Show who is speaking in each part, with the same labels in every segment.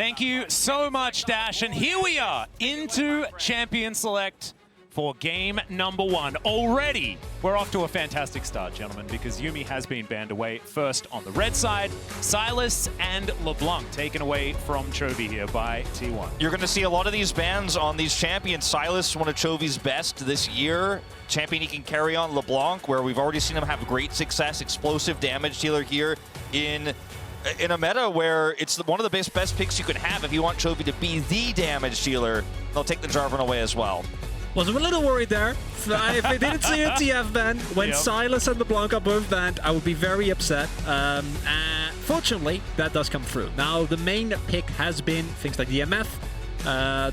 Speaker 1: Thank you so much, Dash. And here we are into Champion Select for game number 1. Already, we're off to a fantastic start, gentlemen, because Yuumi has been banned away first on the red side. Sylas and LeBlanc taken away from Chovy here by T1.
Speaker 2: You're going to see a lot of these bans on these champions. Sylas, one of Chovy's best this year. Champion he can carry on LeBlanc, where we've already seen him have great success. Explosive damage dealer here in a meta where it's one of the best picks you can have if you want Chovy to be the damage dealer. They'll take the Jarvan away as well.
Speaker 3: Was a little worried there. If I didn't see a TF ban, when Sylas and LeBlanc are both banned, I would be very upset. Fortunately, that does come through. Now, the main pick has been things like the MF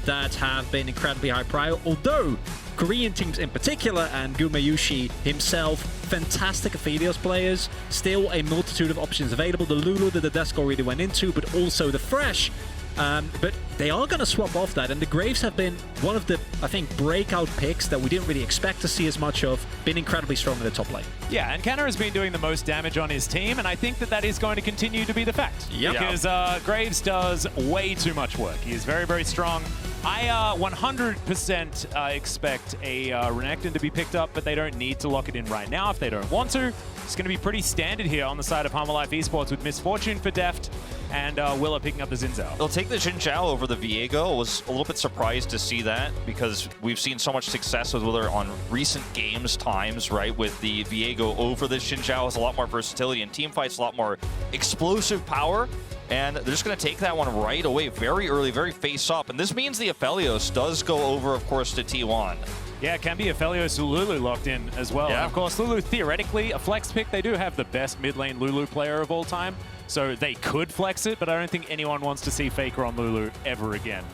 Speaker 3: that have been incredibly high prior, although Korean teams in particular, and Gumayusi himself, fantastic Aphelios players, still a multitude of options available. The Lulu that the desk already went into, but also the Thresh. But they are going to swap off that, and the Graves have been one of the, I think, breakout picks that we didn't really expect to see as much of, been incredibly strong in the top lane.
Speaker 1: Yeah, and Canna has been doing the most damage on his team, and I think that that is going to continue to be the fact.
Speaker 3: Yep.
Speaker 1: Because Graves does way too much work. He is very, very strong. I 100% expect a Renekton to be picked up, but they don't need to lock it in right now if they don't want to. It's going to be pretty standard here on the side of Hanwha Esports with Misfortune for Deft and Willa picking up the Xin Zhao.
Speaker 2: They'll take the Xin Zhao over the Viego. I was a little bit surprised to see that because we've seen so much success with Willa on recent games times, right? With the Viego over the Xin Zhao has a lot more versatility and team fights, a lot more explosive power. And they're just going to take that one right away, very early, very face up. And this means the Aphelios does go over, of course, to T1.
Speaker 1: Yeah, it can be Aphelios or Lulu locked in as well.
Speaker 2: Yeah.
Speaker 1: And of course, Lulu, theoretically, a flex pick. They do have the best mid lane Lulu player of all time, so they could flex it, but I don't think anyone wants to see Faker on Lulu ever again,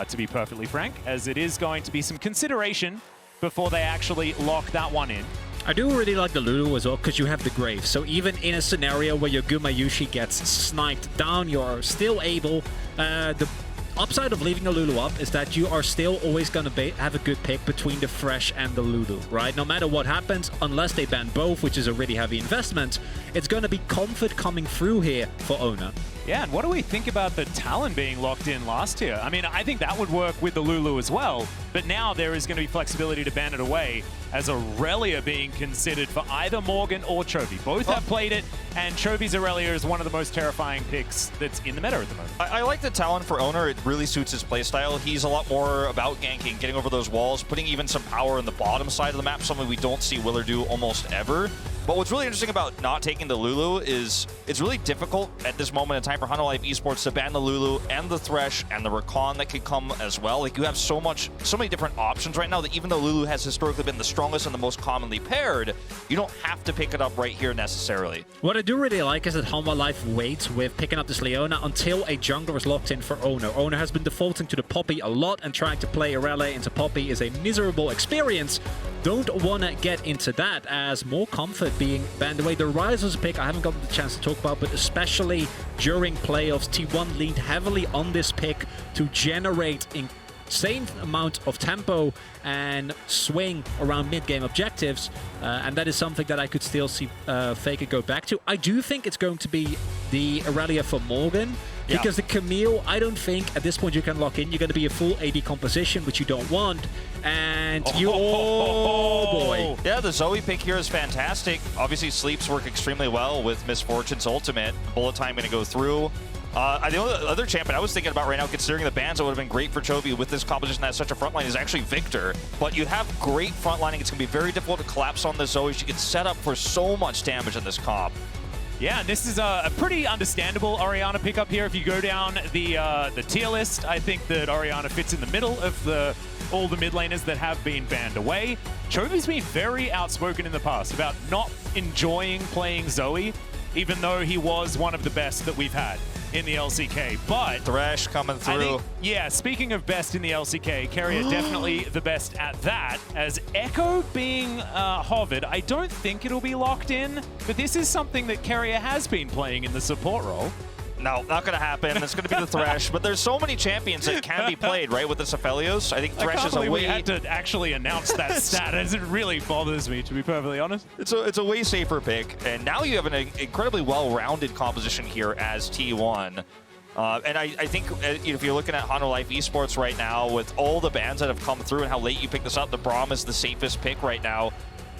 Speaker 1: to be perfectly frank, as it is going to be some consideration before they actually lock that one in.
Speaker 3: I do really like the Lulu as well, because you have the Graves. So even in a scenario where your Gumayusi gets sniped down, you're still able... the upside of leaving the Lulu up is that you are still always going to have a good pick between the Thresh and the Lulu, right? No matter what happens, unless they ban both, which is a really heavy investment, it's going to be comfort coming through here for Oner.
Speaker 1: Yeah, and what do we think about the Talon being locked in last year? I mean, I think that would work with the Lulu as well, but now there is going to be flexibility to ban it away as Irelia being considered for either Morgan or Chovy. Both have played it, and Chovy's Irelia is one of the most terrifying picks that's in the meta at the moment.
Speaker 2: I like the Talon for Oner. It really suits his playstyle. He's a lot more about ganking, getting over those walls, putting even some power in the bottom side of the map, something we don't see Willer do almost ever. But what's really interesting about not taking the Lulu is it's really difficult at this moment in time for Hanwha Esports to ban the Lulu and the Thresh and the Rakan that could come as well. Like, you have so many different options right now that even though Lulu has historically been the strongest and the most commonly paired, you don't have to pick it up right here necessarily.
Speaker 3: What I do really like is that Hanwha Life waits with picking up this Leona until a jungler is locked in for Oner. Oner has been defaulting to the Poppy a lot, and trying to play Irelia into Poppy is a miserable experience. Don't want to get into that, as more comfort being banned away. The Rise was a pick I haven't gotten the chance to talk about, but especially during playoffs, T1 leaned heavily on this pick to generate insane amount of tempo and swing around mid-game objectives, and that is something that I could still see Faker go back to. I do think it's going to be the Irelia for Morgan, because the Camille, I don't think at this point you can lock in. You're going to be a full AD composition, which you don't want. And oh boy.
Speaker 2: Yeah, the Zoe pick here is fantastic. Obviously, sleeps work extremely well with Misfortune's ultimate. Bullet time going to go through. The only other champion I was thinking about right now, considering the bans that would have been great for Chovy with this composition that has such a frontline, is actually Victor. But you have great frontlining. It's going to be very difficult to collapse on the Zoe. She gets set up for so much damage in this comp.
Speaker 1: Yeah, and this is a pretty understandable Orianna pickup here. If you go down the tier list, I think that Orianna fits in the middle of all the mid laners that have been banned away. Chovy's been very outspoken in the past about not enjoying playing Zoe, even though he was one of the best that we've had in the LCK. But
Speaker 2: Thresh coming through.
Speaker 1: I think, yeah, speaking of best in the LCK, Keria definitely the best at that. As Echo being hovered, I don't think it'll be locked in, but this is something that Keria has been playing in the support role.
Speaker 2: No, not going to happen. It's going to be the Thresh. But there's so many champions that can be played, right, with this Aphelios. I think Thresh is a way...
Speaker 1: we had to actually announce that stat, as it really bothers me, to be perfectly honest.
Speaker 2: It's a way safer pick. And now you have an incredibly well-rounded composition here as T1. And I think if you're looking at Hanwha Life Esports right now, with all the bans that have come through and how late you pick this up, the Braum is the safest pick right now.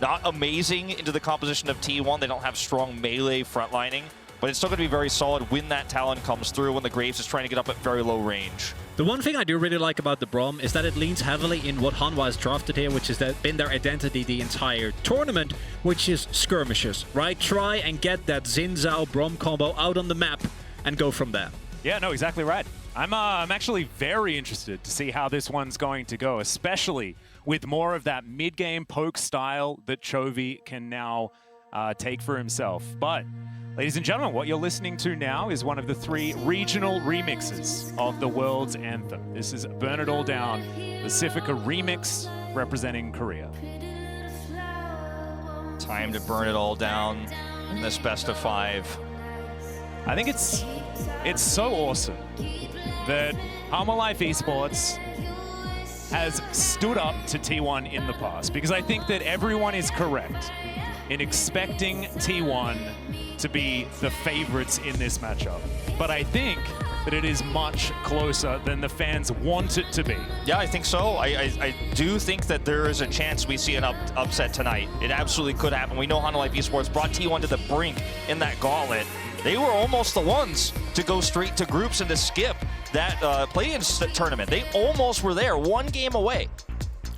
Speaker 2: Not amazing into the composition of T1. They don't have strong melee frontlining, but it's still going to be very solid when that Talon comes through, when the Graves is trying to get up at very low range.
Speaker 3: The one thing I do really like about the Braum is that it leans heavily in what Hanwha has drafted here, which has been their identity the entire tournament, which is skirmishes, right? Try and get that Zhao Braum combo out on the map and go from there.
Speaker 1: Yeah, no, exactly right. I'm actually very interested to see how this one's going to go, especially with more of that mid-game poke style that Chovy can now take for himself. But, ladies and gentlemen, what you're listening to now is one of the 3 regional remixes of the world's anthem. This is Burn It All Down, Pacifica remix representing Korea.
Speaker 2: Time to burn it all down in this best of 5.
Speaker 1: I think it's so awesome that Hanwha Life Esports has stood up to T1 in the past, because I think that everyone is correct in expecting T1 to be the favorites in this matchup. But I think that it is much closer than the fans want it to be.
Speaker 2: Yeah, I think so. I do think that there is a chance we see an upset tonight. It absolutely could happen. We know Hanwha Life Esports brought T1 to the brink in that gauntlet. They were almost the ones to go straight to groups and to skip that play-in tournament. They almost were there, 1 game away.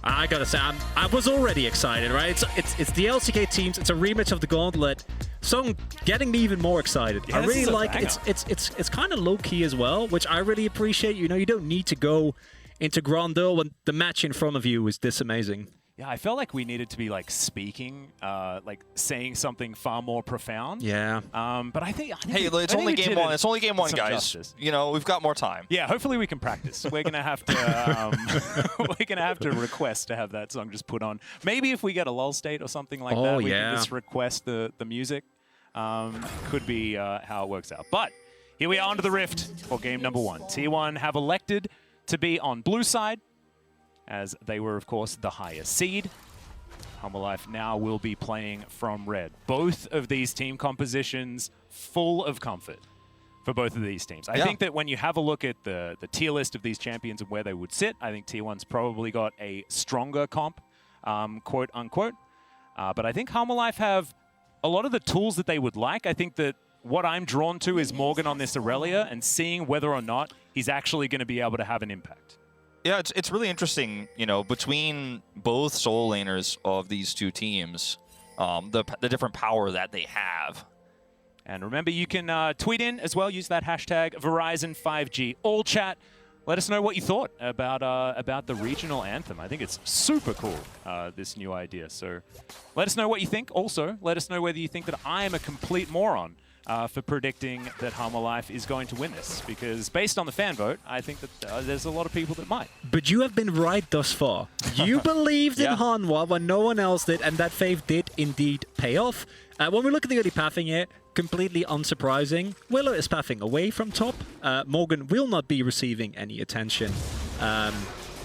Speaker 3: I gotta say, I was already excited, right? It's the LCK teams. It's a rematch of the Gauntlet, so I'm getting me even more excited.
Speaker 1: Yeah,
Speaker 3: I really like
Speaker 1: it.
Speaker 3: It's kind of low key as well, which I really appreciate. You know, you don't need to go into Grandeur when the match in front of you is this amazing.
Speaker 1: Yeah, I felt like we needed to be like speaking, like saying something far more profound.
Speaker 3: Yeah.
Speaker 1: But I think
Speaker 2: hey, it's only game 1. It's only game 1, guys.
Speaker 1: Justice.
Speaker 2: You know, we've got more time.
Speaker 1: Yeah, hopefully we can practice. We're gonna have to we're gonna have to request to have that song just put on. Maybe if we get a lull state or something like that, we can just request the music. Could be how it works out. But here we are onto the Rift for game number 1. T1 have elected to be on blue side, as they were, of course, the higher seed. Hanwha Life now will be playing from red. Both of these team compositions full of comfort for both of these teams. I think that when you have a look at the tier list of these champions and where they would sit, I think T1's probably got a stronger comp, quote unquote. But I think Hanwha Life have a lot of the tools that they would like. I think that what I'm drawn to is Morgan on this Irelia and seeing whether or not he's actually going to be able to have an impact.
Speaker 2: Yeah, it's really interesting, you know, between both solo laners of these 2 teams, the different power that they have.
Speaker 1: And remember, you can tweet in as well. Use that hashtag Verizon5G all chat. Let us know what you thought about the regional anthem. I think it's super cool, this new idea. So let us know what you think. Also, let us know whether you think that I am a complete moron for predicting that Hanwha Life is going to win this, because based on the fan vote, I think that there's a lot of people that might.
Speaker 3: But you have been right thus far. You believed in Hanwha when no one else did, and that faith did indeed pay off. When we look at the early pathing here, completely unsurprising. Willow is pathing away from top. Morgan will not be receiving any attention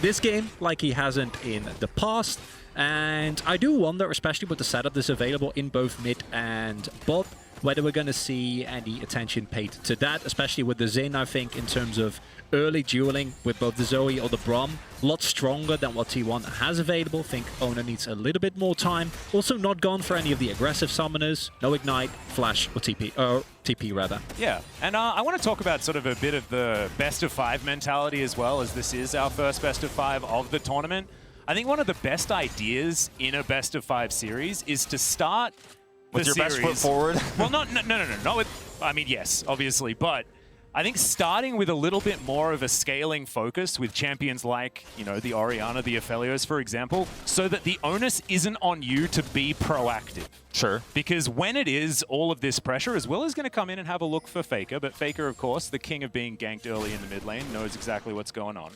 Speaker 3: this game, like he hasn't in the past. And I do wonder, especially with the setup that's available in both mid and bot, whether we're going to see any attention paid to that, especially with the Xin, I think, in terms of early dueling with both the Zoe or the Braum. A lot stronger than what T1 has available. I think Oner needs a little bit more time. Also not gone for any of the aggressive summoners. No Ignite, Flash, or TP rather.
Speaker 1: Yeah, and I want to talk about sort of a bit of the best of 5 mentality as well, as this is our first best of 5 of the tournament. I think one of the best ideas in a best of 5 series is to start
Speaker 2: with your
Speaker 1: series.
Speaker 2: best foot forward?
Speaker 1: Well, not with, I mean, yes, obviously, but I think starting with a little bit more of a scaling focus with champions like, you know, the Orianna, the Aphelios, for example, so that the onus isn't on you to be proactive.
Speaker 2: Sure. Because
Speaker 1: when it is, all of this pressure, as well, is going to come in and have a look for Faker, but Faker, of course, the king of being ganked early in the mid lane, knows exactly what's going on.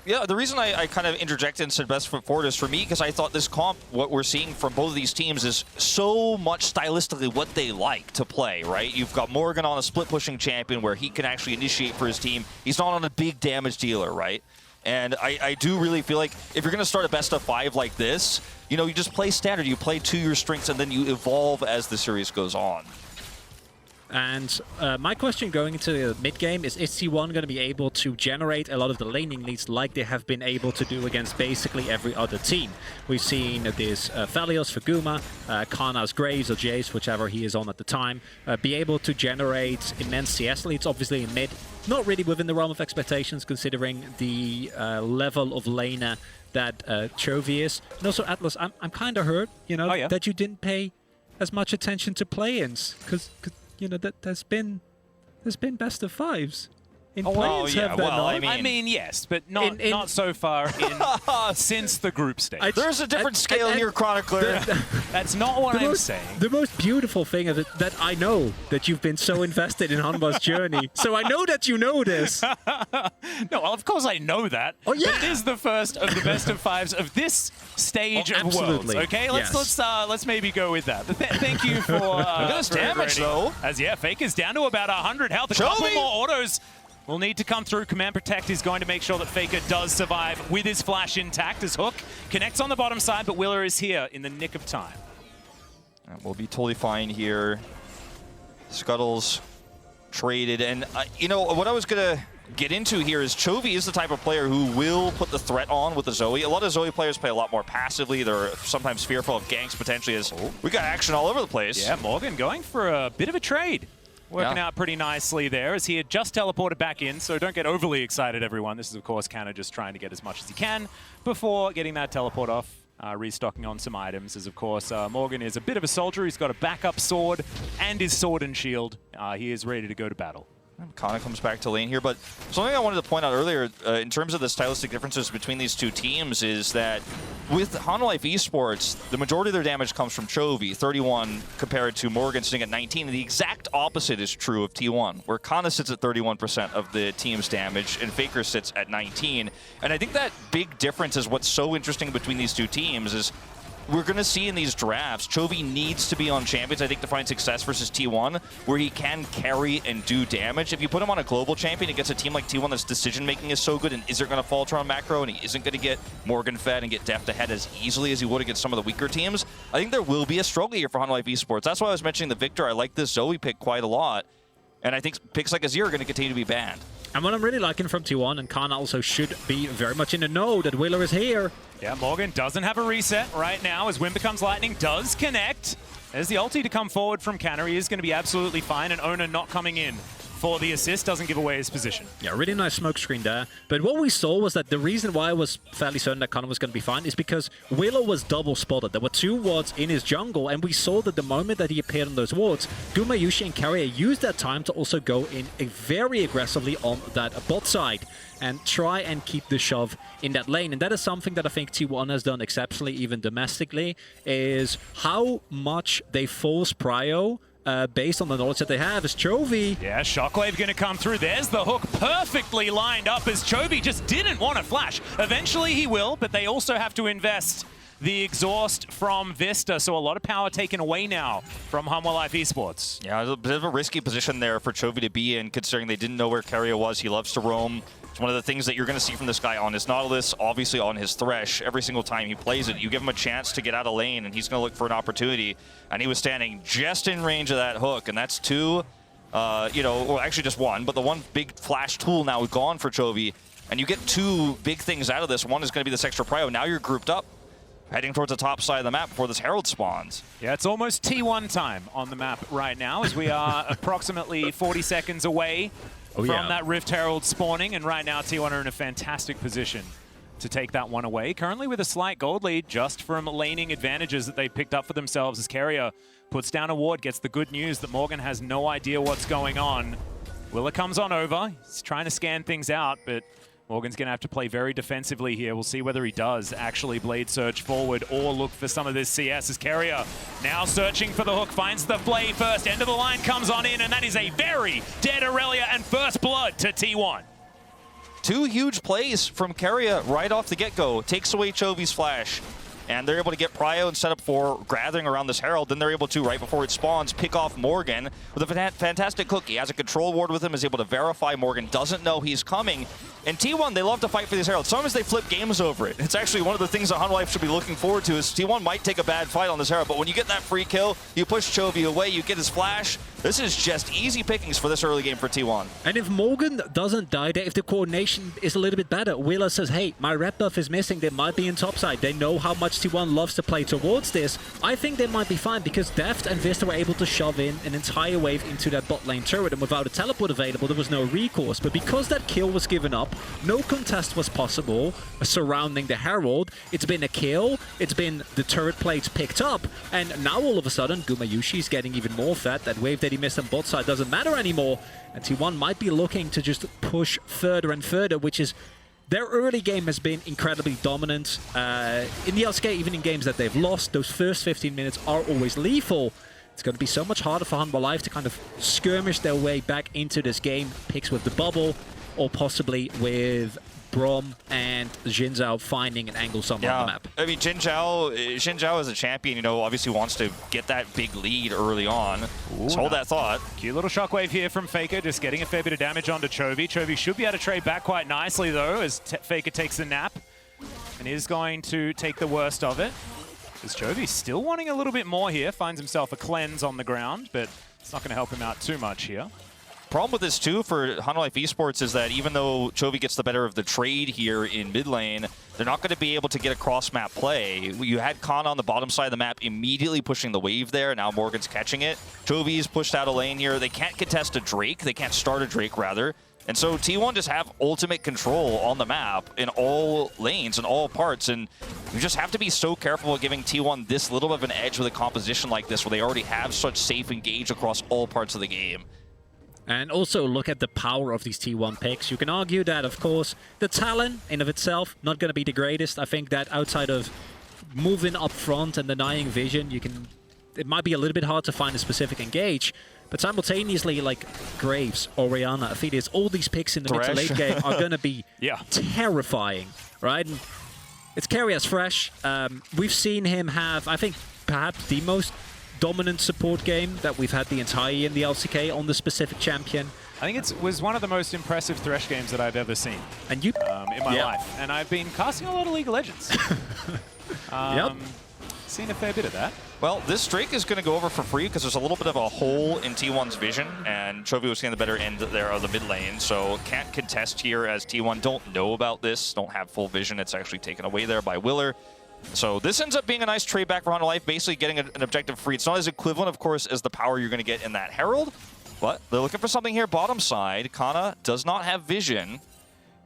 Speaker 2: Yeah, the reason I kind of interjected and said best foot forward is for me because I thought this comp, what we're seeing from both of these teams is so much stylistically what they like to play, right? You've got Morgan on a split pushing champion where he can actually initiate for his team. He's not on a big damage dealer, right? And I do really feel like if you're going to start a best of 5 like this, you know, you just play standard, you play to your strengths, and then you evolve as the series goes on.
Speaker 3: And my question going into the mid-game is T1 going to be able to generate a lot of the laning leads like they have been able to do against basically every other team? We've seen this Aphelios for Guma, Canna's Graves or Jace, whichever he is on at the time, be able to generate immense CS leads, obviously in mid. Not really within the realm of expectations considering the level of laner that Chovy is. And also, Atlas, I'm kind of hurt, you know, that you didn't pay as much attention to play-ins, because you know that there's been best of fives in play-ins.
Speaker 1: I mean, yes, but not so far in since the group stage.
Speaker 2: There's a different scale here, Chronicler.
Speaker 1: That's not what I'm saying.
Speaker 3: The most beautiful thing of it that I know that you've been so invested in Hanwha's journey. So I know that you know this.
Speaker 1: No, well, of course I know that.
Speaker 3: Oh yeah,
Speaker 1: but it is the first of the best of fives of this stage of worlds. Okay, let's maybe go with that. Thank you for
Speaker 2: look at this damage though.
Speaker 1: As Faker's down to about 100 health. A couple more autos will need to come through. Command Protect is going to make sure that Faker does survive with his flash intact as Hook connects on the bottom side, but Willer is here in the nick of time.
Speaker 2: And we'll be totally fine here. Scuttles traded, and you know what I was gonna get into here is Chovy is the type of player who will put the threat on with the Zoe. A lot of Zoe players play a lot more passively. They're sometimes fearful of ganks potentially, as we got action all over the place.
Speaker 1: Yeah, Morgan going for a bit of a trade. Working out pretty nicely there as he had just teleported back in, so don't get overly excited, everyone. This is, of course, Canna just trying to get as much as he can before getting that teleport off, restocking on some items, as, of course, Morgan is a bit of a soldier. He's got a backup sword and his sword and shield. He is ready to go to battle.
Speaker 2: Canna comes back to lane here, but something I wanted to point out earlier in terms of the stylistic differences between these two teams is that with Hanwha Esports, the majority of their damage comes from Chovy, 31 compared to Morgan sitting at 19. And the exact opposite is true of T1, where Canna sits at 31% of the team's damage and Faker sits at 19. And I think that big difference is what's so interesting between these two teams is we're going to see in these drafts, Chovy needs to be on champions, I think, to find success versus T1, where he can carry and do damage. If you put him on a global champion against a team like T1 that's decision-making is so good and isn't going to falter on macro, and he isn't going to get Morgan fed and get Deft ahead as easily as he would against some of the weaker teams, I think there will be a struggle here for Hanwha Esports. That's why I was mentioning the Victor. I like this Zoe pick quite a lot, and I think picks like Azir are going to continue to be banned.
Speaker 3: And what I'm really liking from T1, and Canna also should be very much in the know that Willer is here.
Speaker 1: Yeah, Morgan doesn't have a reset right now as Wind Becomes Lightning does connect. There's the ulti to come forward from Canna. He is going to be absolutely fine, and Oner not coming in for the assist doesn't give away his position.
Speaker 3: Yeah, really nice smoke screen there. But what we saw was that the reason why I was fairly certain that Canna was going to be fine is because Willow was double spotted. There were 2 wards in his jungle, and we saw that the moment that he appeared on those wards, Gumayusi and Keria used that time to also go in very aggressively on that bot side and try and keep the shove in that lane. And that is something that I think T1 has done exceptionally, even domestically, is how much they force prio based on the knowledge that they have. As Chovy...
Speaker 1: Yeah, Shockwave going to come through. There's the hook perfectly lined up as Chovy just didn't want to flash. Eventually he will, but they also have to invest the exhaust from Vsta, so a lot of power taken away now from Hanwha Esports.
Speaker 2: Yeah, a bit of a risky position there for Chovy to be in, considering they didn't know where Keria was. He loves to roam. It's one of the things that you're going to see from this guy on his Nautilus, obviously on his Thresh. Every single time he plays it, you give him a chance to get out of lane, and he's going to look for an opportunity. And he was standing just in range of that hook, and that's 2, you know, well, actually just 1, but the one big flash tool now gone for Chovy. And you get 2 big things out of this. One is going to be this extra prio. Now you're grouped up, heading towards the top side of the map before this Herald spawns.
Speaker 1: Yeah, it's almost T1 time on the map right now, as we are approximately 40 seconds away from that Rift Herald spawning, and right now T1 are in a fantastic position to take that one away. Currently with a slight gold lead just from laning advantages that they picked up for themselves as Keria puts down a ward, gets the good news that Morgan has no idea what's going on. Willer comes on over. He's trying to scan things out, but Morgan's going to have to play very defensively here. We'll see whether he does actually blade search forward or look for some of this CS as Keria now searching for the hook, finds the blade first. End of the line comes on in, and that is a very dead Irelia and first blood to T1.
Speaker 2: 2 huge plays from Keria right off the get-go. Takes away Chovy's flash. And they're able to get prio and set up for gathering around this Herald. Then they're able to, right before it spawns, pick off Morgan with a fantastic hook. He has a control ward with him, is able to verify Morgan, doesn't know he's coming. And T1, they love to fight for these Heralds. Sometimes they flip games over it. It's actually one of the things that Hanwha should be looking forward to is T1 might take a bad fight on this Herald, but when you get that free kill, you push Chovy away, you get his flash, This is just easy pickings for this early game for T1.
Speaker 3: And if Morgan doesn't die there, if the coordination is a little bit better, Wheeler says, hey, my rep buff is missing, they might be in topside. They know how much T1 loves to play towards this. I think they might be fine because Deft and Vsta were able to shove in an entire wave into that bot lane turret, and without a teleport available, there was no recourse. But because that kill was given up, no contest was possible surrounding the Herald. It's been a kill, it's been the turret plates picked up, and now all of a sudden, Gumayusi is getting even more fat. That wave that he missed on bot side doesn't matter anymore, and T1 might be looking to just push further and further, which is their early game has been incredibly dominant. In the LCK, even in games that they've lost, those first 15 minutes are always lethal. It's going to be so much harder for Hanwha Life to kind of skirmish their way back into this game. Picks with the bubble, or possibly with Braum and Zhao finding an angle somewhere on the map.
Speaker 2: I mean, Zhao as a champion, you know, obviously wants to get that big lead early on. Let's hold that thought.
Speaker 1: Cute little shockwave here from Faker, just getting a fair bit of damage onto Chovy. Chovy should be able to trade back quite nicely, though, as Faker takes the nap and is going to take the worst of it. As Chovy still wanting a little bit more here, finds himself a cleanse on the ground, but it's not going to help him out too much here.
Speaker 2: Problem with this too for Hanwha Life Esports is that even though Chovy gets the better of the trade here in mid lane, they're not going to be able to get a cross-map play. You had Canna on the bottom side of the map immediately pushing the wave there. Now Morgan's catching it. Chovy's pushed out a lane here. They can't contest a Drake. They can't start a Drake, rather. And so T1 just have ultimate control on the map in all lanes and all parts. And you just have to be so careful of giving T1 this little bit of an edge with a composition like this where they already have such safe engage across all parts of the game.
Speaker 3: And also look at the power of these T1 picks. You can argue that, of course, the Talon in of itself, not going to be the greatest. I think that outside of moving up front and denying vision, it might be a little bit hard to find a specific engage. But simultaneously, like Graves, Orianna, Aphelios, all these picks in the mid to late game are going to be terrifying, right? And it's Keria's Thresh. We've seen him have, I think, perhaps the most dominant support game that we've had the entire year in the LCK on the specific champion.
Speaker 1: I think it was one of the most impressive Thresh games that I've ever seen
Speaker 3: and you
Speaker 1: in my life. And I've been casting a lot of League of Legends. Seen a fair bit of that.
Speaker 2: Well, this streak is going to go over for free because there's a little bit of a hole in T1's vision, and Chovy was seeing the better end there of the mid lane, so can't contest here as T1 don't know about this, don't have full vision. It's actually taken away there by Willer. So this ends up being a nice trade back for Hanwha Life, basically getting an objective free. It's not as equivalent, of course, as the power you're going to get in that Herald, but they're looking for something here bottom side. Canna does not have vision.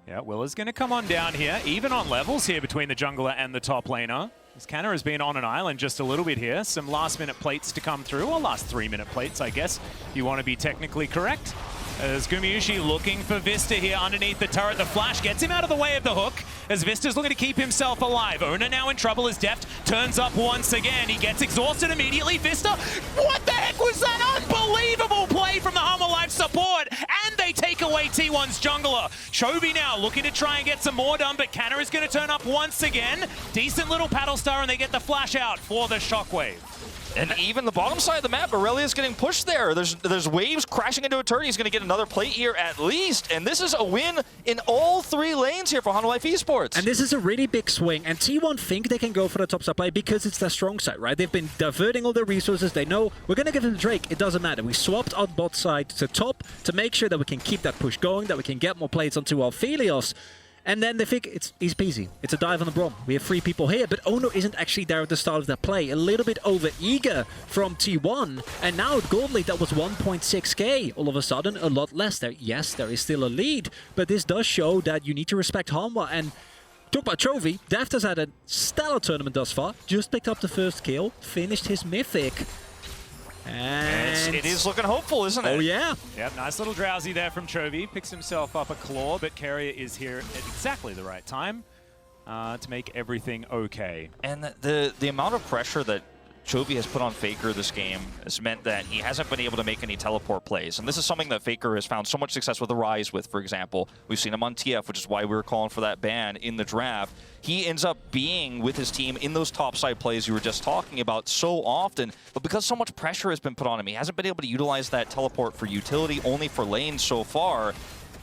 Speaker 1: Yeah, Willer's going to come on down here, even on levels here between the jungler and the top laner. As Canna has been on an island just a little bit here. Some last-minute plates to come through, or last 3-minute plates, I guess, if you want to be technically correct. As Gumayusi looking for Vsta here underneath the turret. The flash gets him out of the way of the hook as Vista's looking to keep himself alive. Oner now in trouble as Deft turns up once again. He gets exhausted immediately. Vsta, what the heck was that? Unbelievable play from the Hanwha Life support. And they take away T1's jungler. Chovy now looking to try and get some more done, but Canna is going to turn up once again. Decent little paddle star, and they get the flash out for the shockwave.
Speaker 2: And even the bottom side of the map, Irelia is getting pushed there. There's waves crashing into a turret. He's going to get another plate here at least. And this is a win in all 3 lanes here for Hanwha Life Esports.
Speaker 3: And this is a really big swing. And T1 think they can go for the top side play because it's their strong side, right? They've been diverting all their resources. They know we're going to give them the Drake. It doesn't matter. We swapped our bot side to top to make sure that we can keep that push going, that we can get more plates onto Aphelios. And then they think it's easy peasy. It's a dive on the Braum. We have 3 people here, but Oner isn't actually there at the start of their play. A little bit over-eager from T1. And now at Gold League, that was 1.6k. All of a sudden, a lot less there. Yes, there is still a lead, but this does show that you need to respect Hanwha. And talk about Chovy, Deft has had a stellar tournament thus far. Just picked up the first kill, finished his Mythic. And
Speaker 2: it is looking hopeful, isn't it?
Speaker 3: Oh, yeah.
Speaker 1: Yep, nice little drowsy there from Chovy. Picks himself up a claw, but Keria is here at exactly the right time to make everything okay.
Speaker 2: And the amount of pressure that Chovy has put on Faker this game has meant that he hasn't been able to make any teleport plays. And this is something that Faker has found so much success with the Rise with, for example. We've seen him on TF, which is why we were calling for that ban in the draft. He ends up being with his team in those topside plays you were just talking about so often, but because so much pressure has been put on him, he hasn't been able to utilize that teleport for utility, only for lanes so far.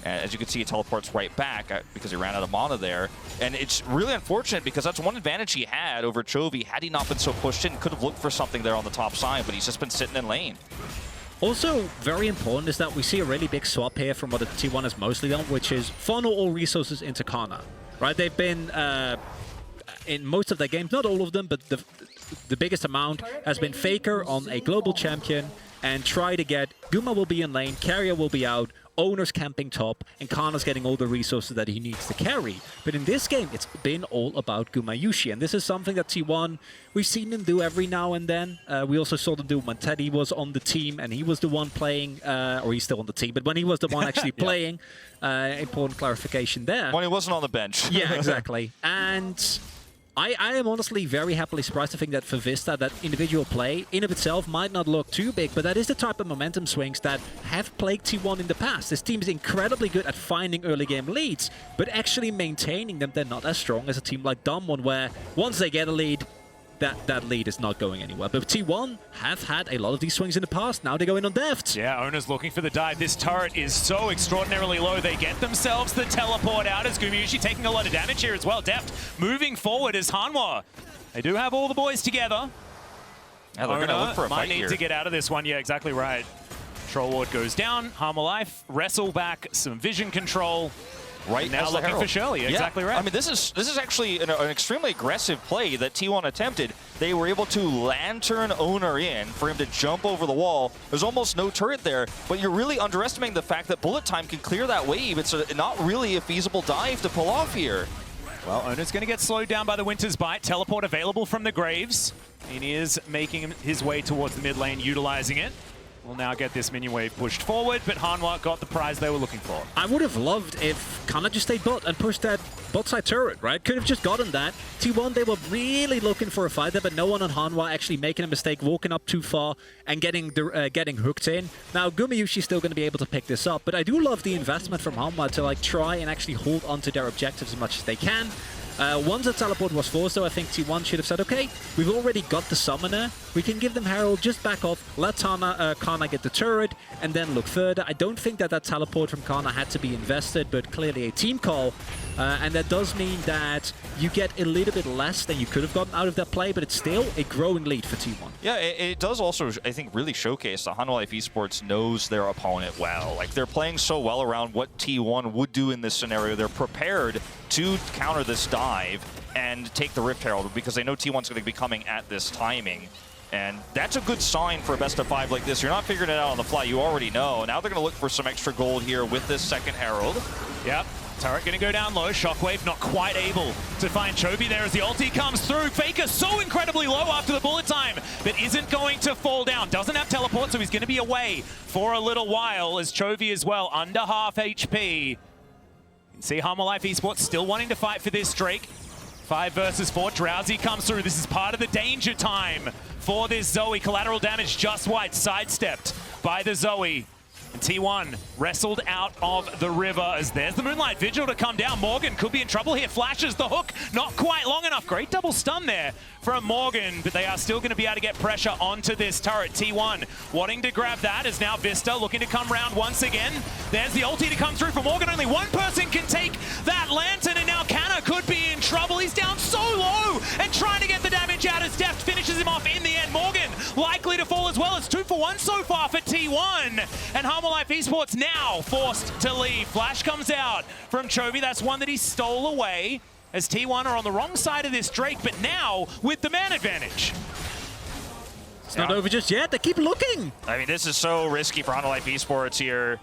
Speaker 2: As you can see, he teleports right back because he ran out of mana there. And it's really unfortunate because that's one advantage he had over Chovy. Had he not been so pushed in, could have looked for something there on the top side, but he's just been sitting in lane.
Speaker 3: Also, very important is that we see a really big swap here from what the T1 has mostly done, which is funnel all resources into Canna. Right? They've been in most of their games, not all of them, but the biggest amount has been Faker on a global champion and try to get Guma will be in lane, Keria will be out, Oner's camping top, and Canna's getting all the resources that he needs to carry. But in this game, it's been all about Gumayusi, and this is something that T1, we've seen them do every now and then. We also saw them do when Teddy was on the team, and he was the one playing, or he's still on the team, but when he was the one actually playing, important clarification there.
Speaker 2: When he wasn't on the bench.
Speaker 3: Yeah, exactly. And I am honestly very happily surprised to think that for Vsta, that individual play in of itself might not look too big, but that is the type of momentum swings that have plagued T1 in the past. This team is incredibly good at finding early game leads, but actually maintaining them, they're not as strong as a team like Damwon, where once they get a lead, that lead is not going anywhere. But T1 have had a lot of these swings in the past. Now they're going on Deft.
Speaker 1: Yeah, Oner's looking for the dive. This turret is so extraordinarily low. They get themselves the teleport out as Gumayusi taking a lot of damage here as well. Deft moving forward as Hanwha. They do have all the boys together.
Speaker 2: Yeah, they're going to look for a
Speaker 1: might
Speaker 2: fight
Speaker 1: need
Speaker 2: here.
Speaker 1: to get out of this one. Yeah, exactly right. Troll Ward goes down. Hanwha life. Wrestle back. Some vision control.
Speaker 2: Right
Speaker 1: now looking for Shirley, exactly right.
Speaker 2: I mean, this is actually an extremely aggressive play that T1 attempted. They were able to lantern Oner in for him to jump over the wall. There's almost no turret there, but you're really underestimating the fact that bullet time can clear that wave. It's not really a feasible dive to pull off here.
Speaker 1: Well, Oner's going to get slowed down by the Winter's Bite. Teleport available from the Graves. And he is making his way towards the mid lane, utilizing it. We'll now get this minion wave pushed forward, but Hanwha got the prize they were looking for.
Speaker 3: I would have loved if Canna just stayed bot and pushed that bot side turret, right? Could have just gotten that. T1, they were really looking for a fight there, but no one on Hanwha actually making a mistake, walking up too far and getting hooked in. Now, Gumayusi's still going to be able to pick this up, but I do love the investment from Hanwha to like try and actually hold onto their objectives as much as they can. Once the teleport was forced, though, I think T1 should have said, okay, we've already got the summoner. We can give them Herald, just back off, let Canna get the turret, and then look further. I don't think that teleport from Canna had to be invested, but clearly a team call. And that does mean that you get a little bit less than you could have gotten out of that play, but it's still a growing lead for T1.
Speaker 2: Yeah, it does also, I think, really showcase that Hanwha Life Esports knows their opponent well. Like, they're playing so well around what T1 would do in this scenario. They're prepared to counter this dive and take the Rift Herald because they know T1's going to be coming at this timing. And that's a good sign for a best of 5 like this. You're not figuring it out on the fly. You already know. Now they're going to look for some extra gold here with this second Herald.
Speaker 1: Yep. Turret going to go down low. Shockwave not quite able to find Chovy there as the ulti comes through. Faker so incredibly low after the bullet time, but isn't going to fall down. Doesn't have teleport, so he's going to be away for a little while as Chovy as well, under half HP. You can see Hanwha Life Esports still wanting to fight for this Drake. 5 versus 4. Drowsy comes through. This is part of the danger time for this Zoe. Collateral damage just wide, sidestepped by the Zoe. And T1 wrestled out of the river as there's the Moonlight Vigil to come down. Morgan could be in trouble here. Flashes the hook, not quite long enough. Great double stun there from Morgan, but they are still going to be able to get pressure onto this turret. T1 wanting to grab that is now Vsta looking to come round once again. There's the ulti to come through for Morgan. Only one person can take that lantern, and now Canna could be in trouble. He's down so low and trying to get the damage out as Deft finishes him off in the end. Morgan likely to fall as well. It's 2 for 1 so far for T1. And Hanwha Life Esports now forced to leave. Flash comes out from Chovy. That's one that he stole away as T1 are on the wrong side of this Drake, but now with the man advantage.
Speaker 3: It's not over just yet. They keep looking.
Speaker 2: I mean, this is so risky for Hanwha Life Esports here.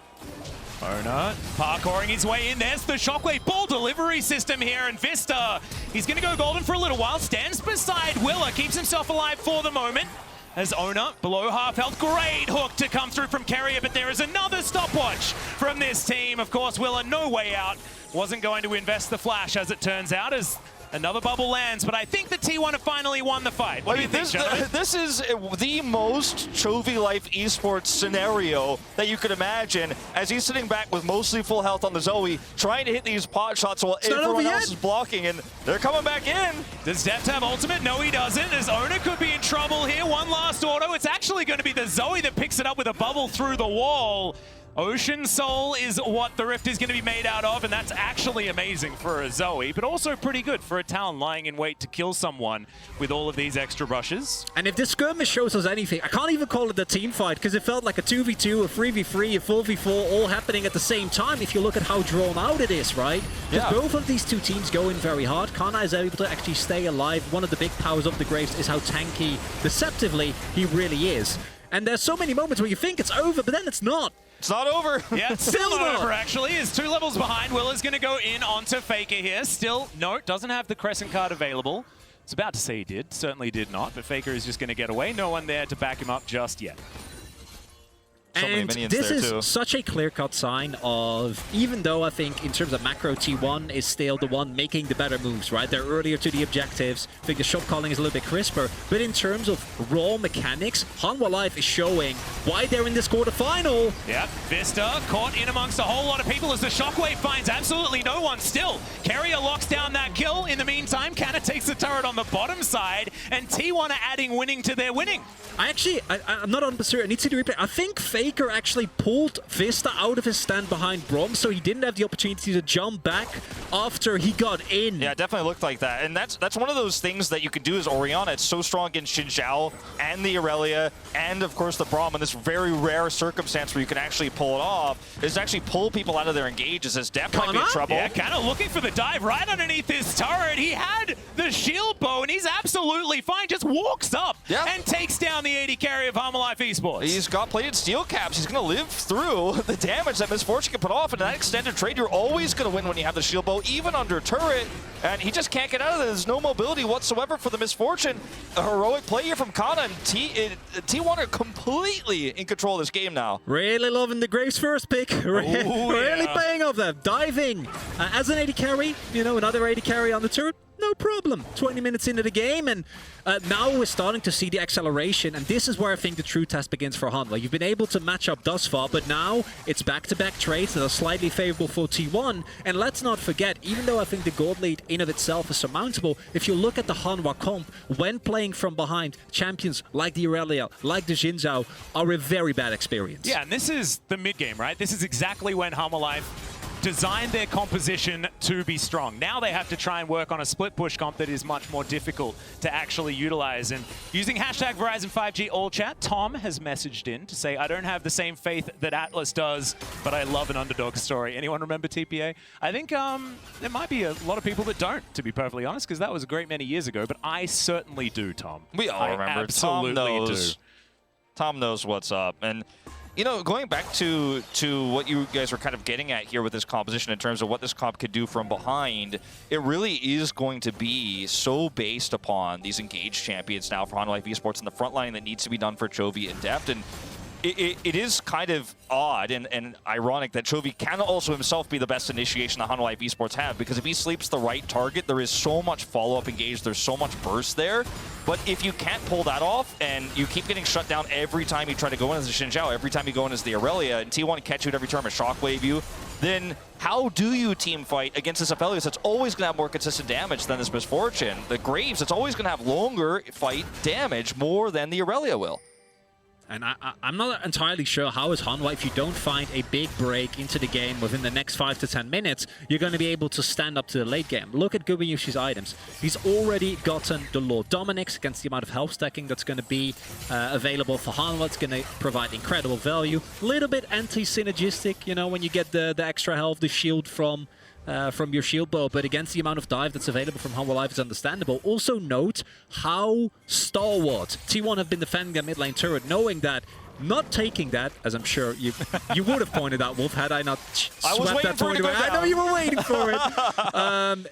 Speaker 1: Oner parkouring his way in. There's the Shockwave ball delivery system here, and Vsta, he's going to go golden for a little while. Stands beside Willa, keeps himself alive for the moment. As Oner, below half health, great hook to come through from Keria, but there is another stopwatch from this team. Of course, Willa, no way out. Wasn't going to invest the flash, as it turns out, as another bubble lands, but I think the T1 have finally won the fight. What do you think, gentlemen?
Speaker 2: This is the most Chovy Life Esports scenario that you could imagine, as he's sitting back with mostly full health on the Zoe, trying to hit these pot shots while everyone else is blocking, and they're coming back in.
Speaker 1: Does Deft have ultimate? No, he doesn't, as Oner could be in trouble here. One last auto. It's actually going to be the Zoe that picks it up with a bubble through the wall. Ocean Soul is what the Rift is going to be made out of, and that's actually amazing for a Zoe, but also pretty good for a Talon lying in wait to kill someone with all of these extra rushes.
Speaker 3: And if this skirmish shows us anything, I can't even call it a team fight because it felt like a 2v2, a 3v3, a 4v4 all happening at the same time if you look at how drawn out it is, right? Because both of these two teams go in very hard. Canna is able to actually stay alive. One of the big powers of the Graves is how tanky, deceptively, he really is. And there's so many moments where you think it's over, but then it's not.
Speaker 2: It's not over.
Speaker 1: Yeah, it's still not over, actually. Is 2 levels behind. Willa's going to go in onto Faker here. Still, no, doesn't have the Crescent card available. I was about to say he did. Certainly did not, but Faker is just going to get away. No one there to back him up just yet.
Speaker 2: So
Speaker 3: and this is such a clear-cut sign of, even though I think in terms of macro, T1 is still the one making the better moves, right? They're earlier to the objectives. I think the shot calling is a little bit crisper. But in terms of raw mechanics, Hanwha Life is showing why they're in this quarterfinal.
Speaker 1: Yep, Vsta caught in amongst a whole lot of people as the Shockwave finds absolutely no one still. Keria locks down that kill. In the meantime, Canna takes the turret on the bottom side, and T1 are adding winning to their winning.
Speaker 3: I'm not 100% sure. I need to see the replay. I think Faker actually pulled Vsta out of his stand behind Braum, so he didn't have the opportunity to jump back after he got in.
Speaker 2: Yeah, it definitely looked like that. And that's one of those things that you can do as Orianna. It's so strong against Zhao and the Irelia and, of course, the Braum in this very rare circumstance where you can actually pull it off, is to actually pull people out of their engages as Deft might be in trouble.
Speaker 1: Yeah, kind of looking for the dive right underneath his turret. He had the shield bow, and he's absolutely fine. Just walks up and takes down the AD carry of Hanwha Life Esports.
Speaker 2: He's got plated steel caps. He's going to live through the damage that Misfortune can put off. And in that extended trade, you're always going to win when you have the shield bow, even under turret. And he just can't get out of it. There's no mobility whatsoever for the Misfortune. A heroic play here from Canna, and T1 are completely in control of this game now.
Speaker 3: Really loving the Graves first pick. Really paying off there. Diving as an AD carry, you know, another AD carry on the turret. No problem. 20 minutes into the game, and now we're starting to see the acceleration, and this is where I think the true test begins for Hanwha. You've been able to match up thus far, but now it's back-to-back trades that are slightly favorable for T1, and let's not forget, even though I think the gold lead in of itself is surmountable, if you look at the Hanwha comp, when playing from behind, champions like the Irelia, like the Zhao, are a very bad experience.
Speaker 1: Yeah, and this is the mid-game, right? This is exactly when Hanwha Life designed their composition to be strong. Now they have to try and work on a split push comp that is much more difficult to actually utilize. And using hashtag Verizon 5G all chat, Tom has messaged in to say, I don't have the same faith that Atlas does, but I love an underdog story. Anyone remember TPA? I think there might be a lot of people that don't, to be perfectly honest, because that was a great many years ago, but I certainly do, Tom.
Speaker 2: We all remember.
Speaker 1: Absolutely do.
Speaker 2: Tom knows what's up. And you know, going back to what you guys were kind of getting at here with this composition in terms of what this comp could do from behind, it really is going to be so based upon these engaged champions now for Hanwha Life Esports and the front line that needs to be done for Chovy and Deft. And it is kind of odd and ironic that Chovy can also himself be the best initiation that Hanwha Life Esports have, because if he sleeps the right target, there is so much follow-up engaged, there's so much burst there. But if you can't pull that off and you keep getting shut down every time you try to go in as a Zhao, every time you go in as the Irelia, and T1 catch you at every turn and shockwave you, then how do you team fight against this Aphelios that's always going to have more consistent damage than this Misfortune? The Graves, it's always going to have longer fight damage more than the Irelia will.
Speaker 3: And I'm not entirely sure how is Hanwha, if you don't find a big break into the game within the next 5 to 10 minutes, you're going to be able to stand up to the late game. Look at Gumayusi's items. He's already gotten the Lord Dominic's against the amount of health stacking that's going to be available for Hanwha. It's going to provide incredible value. A little bit anti-synergistic, you know, when you get the extra health, the shield from your shield bow, but against the amount of dive that's available from Hanwha Life is understandable. Also note how stalwart T1 have been defending their mid lane turret, knowing that not taking that, as I'm sure you would have pointed out, Wolf, had I not swept that turret away. I know you were waiting for it.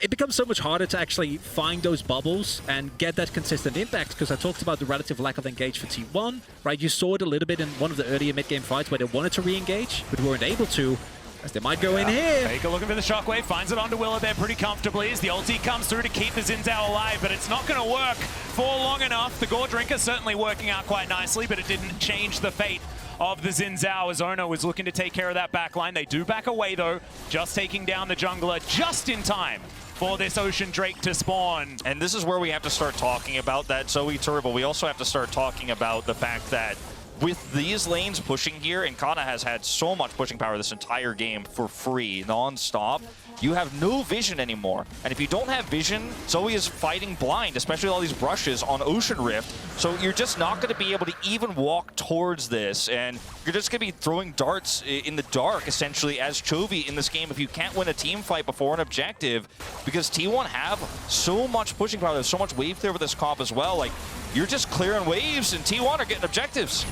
Speaker 3: It becomes so much harder to actually find those bubbles and get that consistent impact, because I talked about the relative lack of engage for T1, right? You saw it a little bit in one of the earlier mid-game fights where they wanted to re-engage, but weren't able to. As they might go in here.
Speaker 1: Faker looking for the shockwave, finds it onto Willa there pretty comfortably as the ulti comes through to keep the Zhao alive, but it's not going to work for long enough. The Gore Drinker certainly working out quite nicely, but it didn't change the fate of the Zhao as Oner was looking to take care of that backline. They do back away though, just taking down the jungler just in time for this Ocean Drake to spawn.
Speaker 2: And this is where we have to start talking about that Zoe turret, but we also have to start talking about the fact that with these lanes pushing here, and Canna has had so much pushing power this entire game for free, non-stop, you have no vision anymore. And if you don't have vision, Zoe is fighting blind, especially with all these brushes on Ocean Rift. So you're just not going to be able to even walk towards this, and you're just going to be throwing darts in the dark, essentially, as Chovy in this game if you can't win a team fight before an objective, because T1 have so much pushing power. There's so much wave clear with this comp as well. Like, you're just clearing waves, and T1 are getting objectives.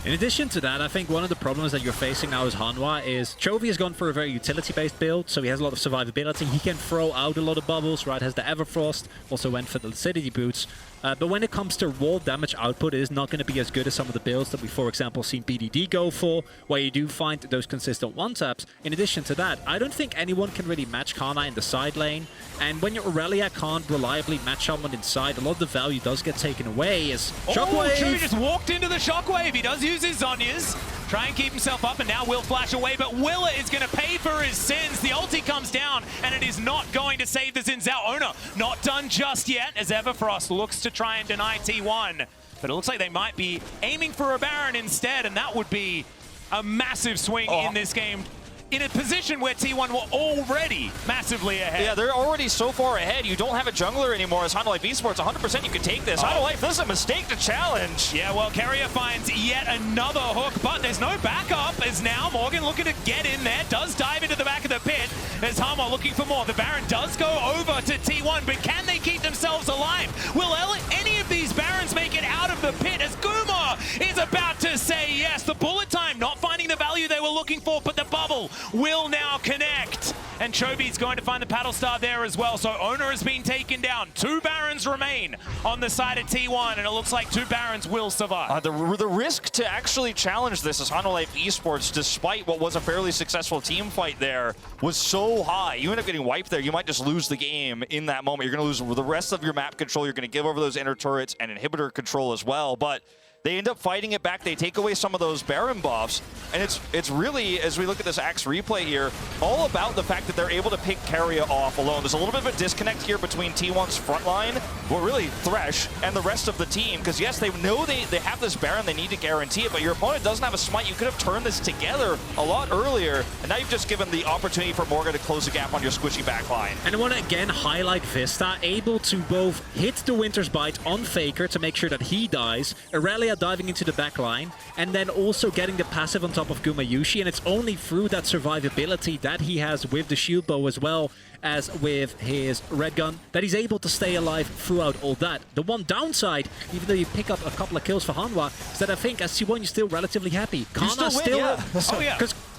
Speaker 3: In addition to that, I think one of the problems that you're facing now as Hanwha is Chovy has gone for a very utility-based build, so he has a lot of survivability. He can throw out a lot of bubbles, right? Has the Everfrost, also went for the Lucidity Boots. But when it comes to raw damage output, it is not going to be as good as some of the builds that we, for example, seen BDD go for, where you do find those consistent one-taps. In addition to that, I don't think anyone can really match Canna in the side lane. And when your Irelia can't reliably match someone inside, a lot of the value does get taken away as Shockwave.
Speaker 1: Chovy just walked into the Shockwave. He does use his Zhonyas. Try and keep himself up, and now will flash away, but Willa is going to pay for his sins. The ulti comes down, and it is not going to save the Xin Zhao. Oner not done just yet, as Everfrost looks to try and deny T1. But it looks like they might be aiming for a Baron instead, and that would be a massive swing in this game, in a position where T1 were already massively ahead.
Speaker 2: Yeah, they're already so far ahead. You don't have a jungler anymore as Hanwha Esports. 100% you can take this. Hanwha, this is a mistake to challenge.
Speaker 1: Yeah, well, Keria finds yet another hook, but there's no backup, as now Morgan looking to get in there, does dive into the back of the pit, as Hanwha looking for more. The Baron does go over to T1, but can they keep themselves alive? Will any of these Barons make it out of the pit, as Guma is about to say yes? The bullet time, not finding the value they were looking for, but the bubble will now connect. And Chovy's going to find the paddle star there as well. So Oner has been taken down. 2 Barons remain on the side of T1, and it looks like 2 Barons will survive.
Speaker 2: The risk to actually challenge this as Hanwha Esports, despite what was a fairly successful team fight there, was so high. You end up getting wiped there. You might just lose the game in that moment. You're going to lose the rest of your map control. You're going to give over those inner turrets and inhibitor control as well. But they end up fighting it back. They take away some of those Baron buffs. And it's really, as we look at this Axe replay here, all about the fact that they're able to pick Keria off alone. There's a little bit of a disconnect here between T1's front line, well, really Thresh, and the rest of the team. Because yes, they know they have this Baron, they need to guarantee it, but your opponent doesn't have a smite. You could have turned this together a lot earlier, and now you've just given the opportunity for Morgan to close the gap on your squishy back line.
Speaker 3: And I want to again highlight Vsta, able to both hit the Winter's Bite on Faker to make sure that he dies, Irelia diving into the back line, and then also getting the passive on top of Gumayusi, and it's only through that survivability that he has with the shield bow as well as with his red gun that he's able to stay alive throughout all that. The one downside, even though you pick up a couple of kills for Hanwha, is that I think as T1 you're still relatively happy. Canna still,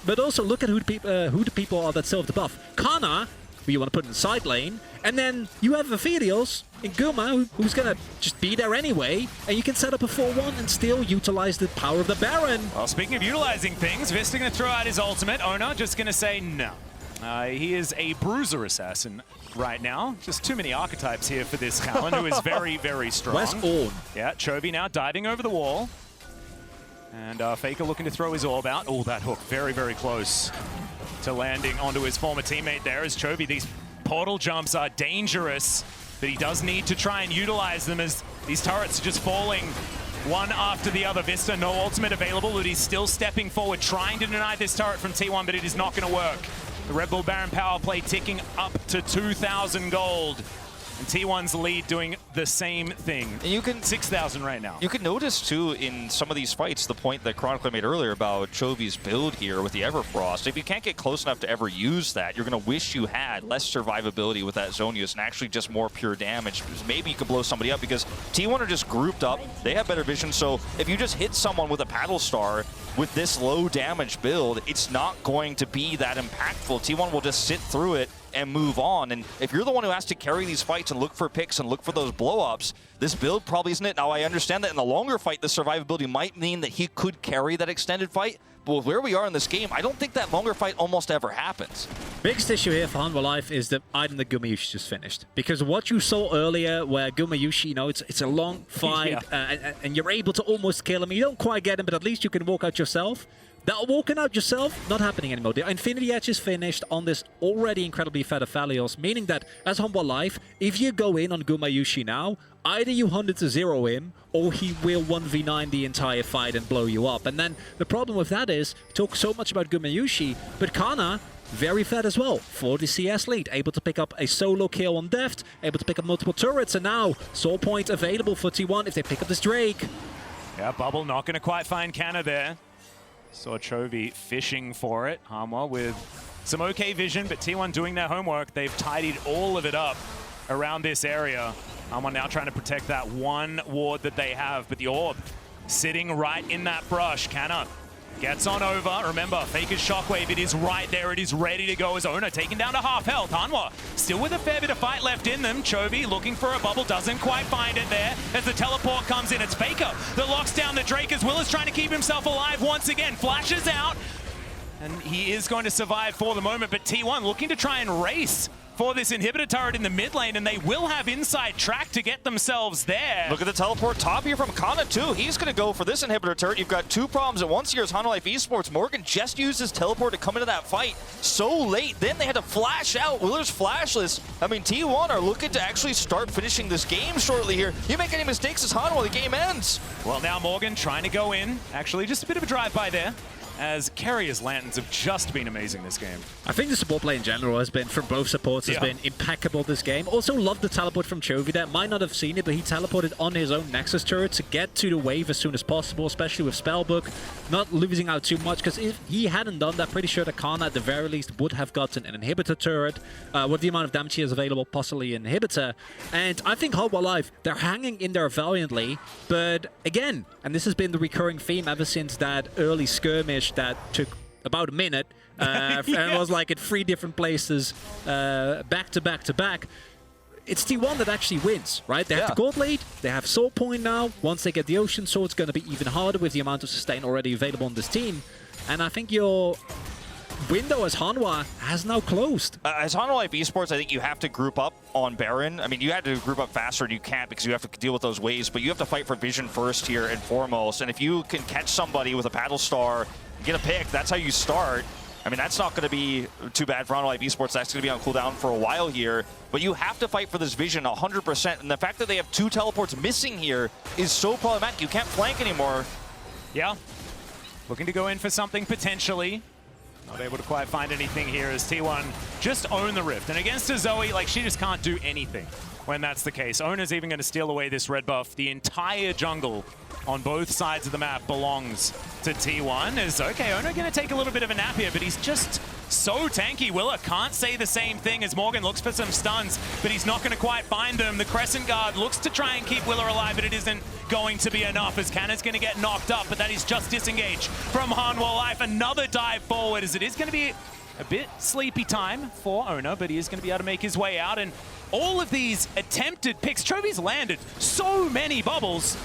Speaker 3: but also look at who the people are that still have the buff. Canna, who you want to put in the side lane, and then you have Aphelios in Guma, who's going to just be there anyway, and you can set up a 4-1 and still utilize the power of the Baron.
Speaker 1: Well, speaking of utilizing things, Vsta going to throw out his ultimate. Oner just going to say no. He is a bruiser assassin right now. Just too many archetypes here for this Talon, who is very, very strong.
Speaker 3: Where's Orn?
Speaker 1: Yeah, Chovy now diving over the wall. And Faker looking to throw his orb out. Oh, that hook very, very close to landing onto his former teammate there as Chovy. These portal jumps are dangerous, but he does need to try and utilize them as these turrets are just falling one after the other. Vsta, no ultimate available, but he's still stepping forward, trying to deny this turret from T1, but it is not going to work. The Red Bull Baron power play ticking up to 2,000 gold. And T1's lead doing the same thing. And you can 6,000 right now.
Speaker 2: You can notice too in some of these fights the point that Chronicler made earlier about Chovy's build here with the Everfrost. If you can't get close enough to ever use that, you're going to wish you had less survivability with that Zhonyas and actually just more pure damage. Maybe you could blow somebody up because T1 are just grouped up. They have better vision. So if you just hit someone with a paddle star with this low damage build, it's not going to be that impactful. T1 will just sit through it and move on. And if you're the one who has to carry these fights and look for picks and look for those blow-ups, this build probably isn't it. Now, I understand that in the longer fight, the survivability might mean that he could carry that extended fight, but with where we are in this game, I don't think that longer fight almost ever happens.
Speaker 3: Biggest issue here for Hanwha Life is the item that Gumayusi just finished. Because what you saw earlier, where Gumayusi, you know, it's a long fight, and you're able to almost kill him. You don't quite get him, but at least you can walk out yourself. That walking out yourself, not happening anymore. The Infinity Edge is finished on this already incredibly fed Aphelios, meaning that as Hanwha Life, if you go in on Gumayusi now, either you 100-0 him, or he will 1v9 the entire fight and blow you up. And then the problem with that is, talk so much about Gumayusi, but Canna, very fed as well. For the CS lead, able to pick up a solo kill on Deft, able to pick up multiple turrets, and now Soul Point available for T1 if they pick up this Drake.
Speaker 1: Yeah, Bubble not going to quite find Canna there. Saw Chovy fishing for it. Hanwha with some okay vision, but T1 doing their homework. They've tidied all of it up around this area. Hanwha now trying to protect that one ward that they have, but the orb sitting right in that brush. Canna gets on over. Remember, Faker's Shockwave, it is right there. It is ready to go as Oner taken down to half health. Hanwha still with a fair bit of fight left in them. Chovy looking for a bubble, doesn't quite find it there. As the teleport comes in, it's Faker that locks down the Drake as Will is trying to keep himself alive once again. Flashes out, and he is going to survive for the moment, but T1 looking to try and race for this inhibitor turret in the mid lane, and they will have inside track to get themselves there.
Speaker 2: Look at the teleport top here from Canna too. He's going to go for this inhibitor turret. You've got two problems at once here as Hanwha Life Esports. Morgan just used his teleport to come into that fight so late. Then they had to flash out. Willer's flashless. I mean, T1 are looking to actually start finishing this game shortly here. You make any mistakes as Hanwha, the game ends.
Speaker 1: Well, now Morgan trying to go in. Actually, just a bit of a drive-by there, as Keria's lanterns have just been amazing this game.
Speaker 3: I think the support play in general has been, from both supports, has been impeccable this game. Also love the teleport from Chovy there. Might not have seen it, but he teleported on his own Nexus turret to get to the wave as soon as possible, especially with Spellbook. Not losing out too much, because if he hadn't done that, pretty sure that Canna at the very least would have gotten an inhibitor turret. With the amount of damage he has available, possibly an inhibitor. And I think Hanwha Life, they're hanging in there valiantly, but again, and this has been the recurring theme ever since that early skirmish that took about a minute, and it was like at 3 different places, back to back to back. It's T1 that actually wins, right? They have the gold lead, they have Soul Point now. Once they get the Ocean Sword, it's going to be even harder with the amount of sustain already available on this team. And I think your window as Hanwha has now closed.
Speaker 2: As Hanwha Life Esports, I think you have to group up on Baron. I mean, you had to group up faster, and you can't because you have to deal with those waves, but you have to fight for vision first here and foremost. And if you can catch somebody with a Paddle Star, get a pick, that's how you start. I mean, that's not going to be too bad for Hanwha Life Esports. That's going to be on cooldown for a while here. But you have to fight for this vision 100%. And the fact that they have 2 teleports missing here is so problematic. You can't flank anymore.
Speaker 1: Yeah. Looking to go in for something potentially. Not able to quite find anything here as T1 just own the Rift. And against a Zoe, like, she just can't do anything when that's the case. Oner's even going to steal away this red buff. The entire jungle on both sides of the map belongs to T1. Is okay, Oner going to take a little bit of a nap here, but he's just so tanky. Willer can't say the same thing as Morgan looks for some stuns, but he's not going to quite find them. The Crescent Guard looks to try and keep Willer alive, but it isn't going to be enough as Canna's going to get knocked up, but that is just disengaged from Hanwha Life. Another dive forward as it is going to be a bit sleepy time for Oner, but he is going to be able to make his way out. And all of these attempted picks, Chovy's landed so many bubbles,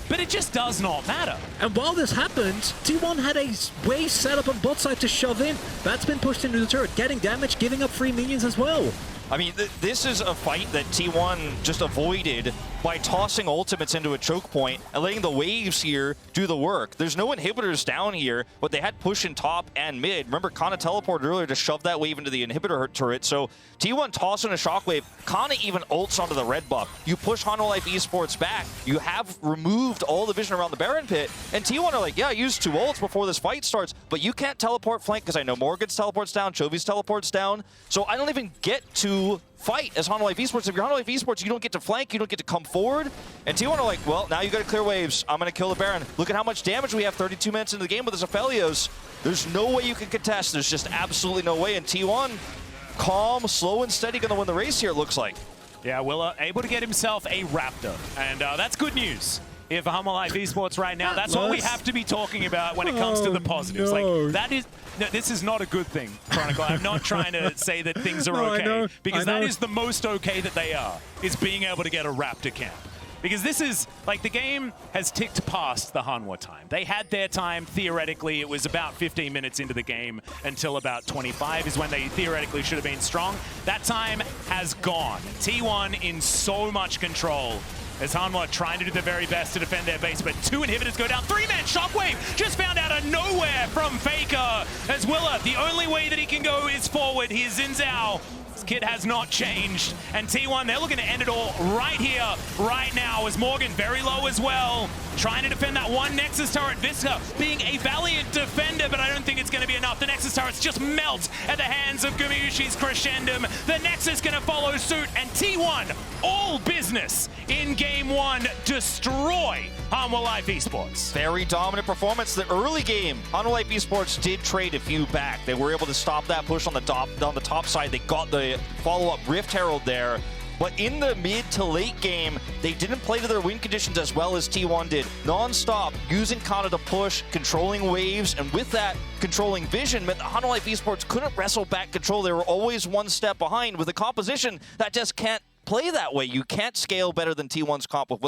Speaker 1: but it just does not matter.
Speaker 3: And while this happened, T1 had a way set up on bot side to shove in. That's been pushed into the turret, getting damage, giving up free minions as well.
Speaker 2: I mean, this is a fight that T1 just avoided by tossing ultimates into a choke point and letting the waves here do the work. There's no inhibitors down here, but they had push in top and mid. Remember, Canna teleported earlier to shove that wave into the inhibitor turret, so T1 tossing a shockwave. Canna even ults onto the red buff. You push Hanwha Life Esports back. You have removed all the vision around the Baron pit, and T1 are like, yeah, use 2 ults before this fight starts, but you can't teleport flank because I know Morgan's teleports down, Chovy's teleports down, so I don't even get to fight as Hanwha Life Esports. If you're Hanwha Life Esports, you don't get to flank, you don't get to come forward. And T1 are like, well, now you got to clear waves. I'm going to kill the Baron. Look at how much damage we have 32 minutes into the game with this Aphelios. There's no way you can contest. There's just absolutely no way. And T1, calm, slow and steady, going to win the race here, it looks like.
Speaker 1: Yeah, Willer able to get himself a Raptor. And that's good news. If Hanwha Life Esports right now, that's what we have to be talking about when it comes to the positives.
Speaker 3: No.
Speaker 1: Like, that is... No, this is not a good thing, Chronicle. I'm not trying to say that things are okay, because that is the most okay that they are, is being able to get a Raptor camp. Because this is, like, the game has ticked past the Hanwha time. They had their time, theoretically. It was about 15 minutes into the game until about 25 is when they theoretically should have been strong. That time has gone. T1 in so much control as Hanwha trying to do their very best to defend their base, but 2 inhibitors go down. 3-man Shockwave just found out of nowhere from Faker, as Willer, the only way that he can go is forward. Here's Zhao. This kid has not changed, and T1, they're looking to end it all right here, right now, as Morgan very low as well, trying to defend that one Nexus turret. Vsta being a valiant defender, but I don't think it's going to be enough. The Nexus turrets just melt at the hands of Gumayusi's Crescendum. The Nexus going to follow suit, and T1, all business in game 1, destroy Hanwha Life Esports.
Speaker 2: Very dominant performance. The early game, Hanwha Life Esports did trade a few back. They were able to stop that push on the top side. They got the follow-up Rift Herald there. But in the mid to late game, they didn't play to their win conditions as well as T1 did. Non-stop, using Canna to push, controlling waves, and with that, controlling vision, meant that Hanwha Life Esports couldn't wrestle back control. They were always one step behind with a composition that just can't play that way. You can't scale better than T1's comp with what